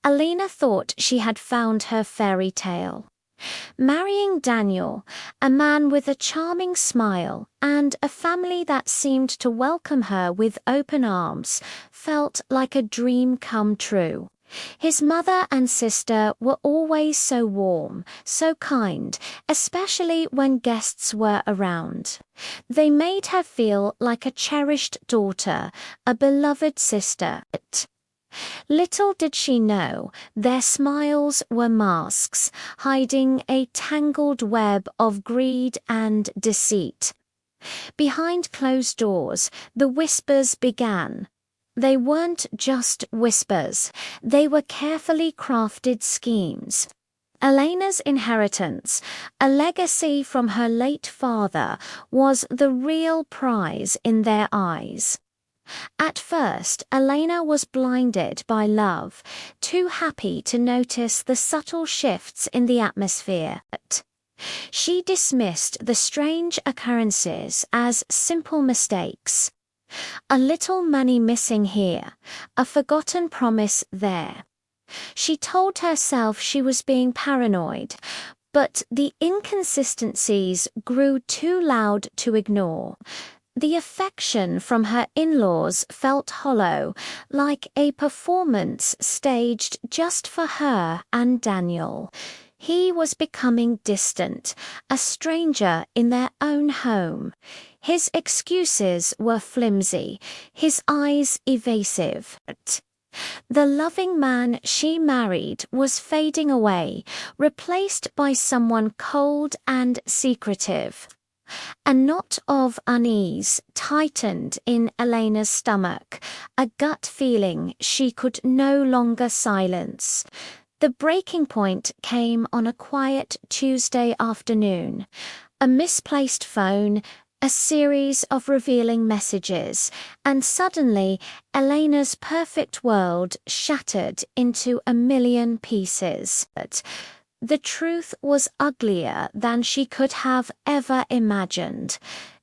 Elena thought she had found her fairy tale. Marrying Daniel, a man with a charming smile and a family that seemed to welcome her with open arms, felt like a dream come true. His mother and sister were always so warm, so kind, especially when guests were around. They made her feel like a cherished daughter, a beloved sister. Little did she know, their smiles were masks, hiding a tangled web of greed and deceit. Behind closed doors, the whispers began. They weren't just whispers, they were carefully crafted schemes. Elena's inheritance, a legacy from her late father, was the real prize in their eyes. At first, Elena was blinded by love, too happy to notice the subtle shifts in the atmosphere. She dismissed the strange occurrences as simple mistakes. A little money missing here, a forgotten promise there. She told herself she was being paranoid, but the inconsistencies grew too loud to ignore. The affection from her in-laws felt hollow, like a performance staged just for her and Daniel. He was becoming distant, a stranger in their own home. His excuses were flimsy, his eyes evasive. The loving man she married was fading away, replaced by someone cold and secretive. A knot of unease tightened in Elena's stomach, a gut feeling she could no longer silence. The breaking point came on a quiet Tuesday afternoon. A misplaced phone, a series of revealing messages, and suddenly Elena's perfect world shattered into a million pieces. The truth was uglier than she could have ever imagined.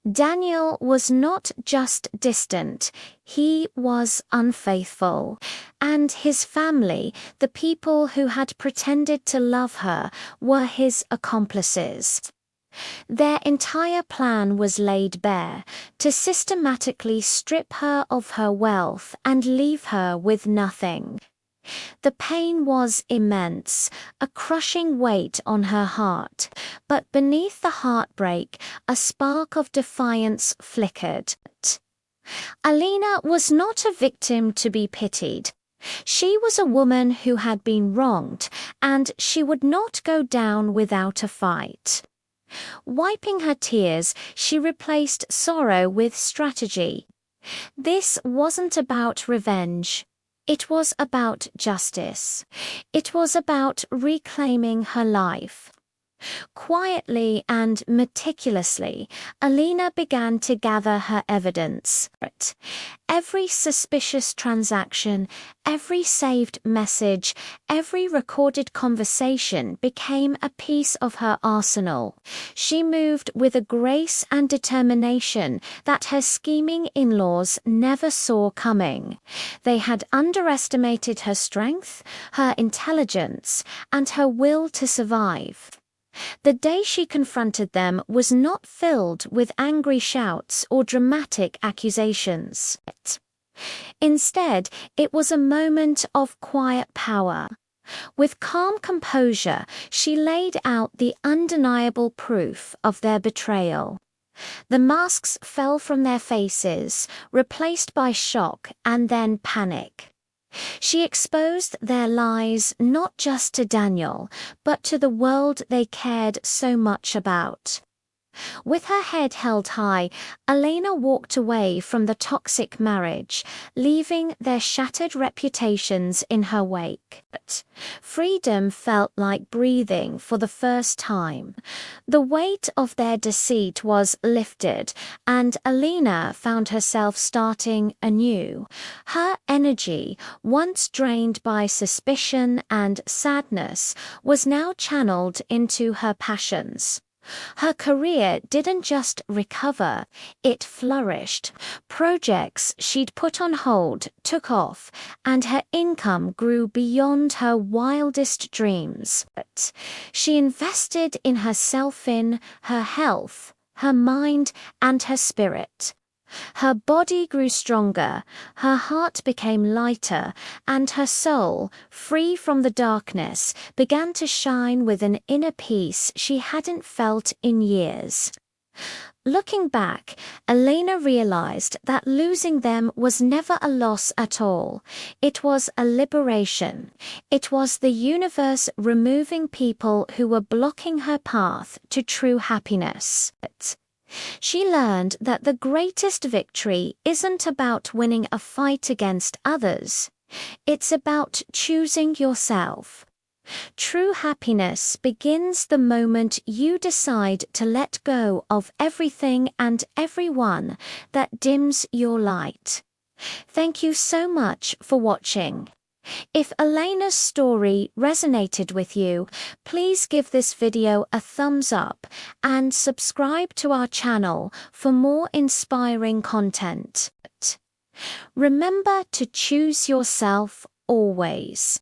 Daniel was not just distant, he was unfaithful. And his family, the people who had pretended to love her, were his accomplices. Their entire plan was laid bare, to systematically strip her of her wealth and leave her with nothing. The pain was immense, a crushing weight on her heart, but beneath the heartbreak, a spark of defiance flickered. Elena was not a victim to be pitied. She was a woman who had been wronged, and she would not go down without a fight. Wiping her tears, she replaced sorrow with strategy. This wasn't about revenge. It was about justice. It was about reclaiming her life. Quietly and meticulously, Elena began to gather her evidence. Every suspicious transaction, every saved message, every recorded conversation became a piece of her arsenal. She moved with a grace and determination that her scheming in-laws never saw coming. They had underestimated her strength, her intelligence, and her will to survive. The day she confronted them was not filled with angry shouts or dramatic accusations. Instead, it was a moment of quiet power. With calm composure, she laid out the undeniable proof of their betrayal. The masks fell from their faces, replaced by shock and then panic. She exposed their lies not just to Daniel, but to the world they cared so much about. With her head held high, Elena walked away from the toxic marriage, leaving their shattered reputations in her wake. But freedom felt like breathing for the first time. The weight of their deceit was lifted, and Elena found herself starting anew. Her energy, once drained by suspicion and sadness, was now channeled into her passions. Her career didn't just recover, it flourished. Projects she'd put on hold took off, and her income grew beyond her wildest dreams. But she invested in herself, in her health, her mind, and her spirit. Her body grew stronger, her heart became lighter, and her soul, free from the darkness, began to shine with an inner peace she hadn't felt in years. Looking back, Elena realized that losing them was never a loss at all. It was a liberation. It was the universe removing people who were blocking her path to true happiness. She learned that the greatest victory isn't about winning a fight against others. It's about choosing yourself. True happiness begins the moment you decide to let go of everything and everyone that dims your light. Thank you so much for watching. If Elena's story resonated with you, please give this video a thumbs up and subscribe to our channel for more inspiring content. Remember to choose yourself always.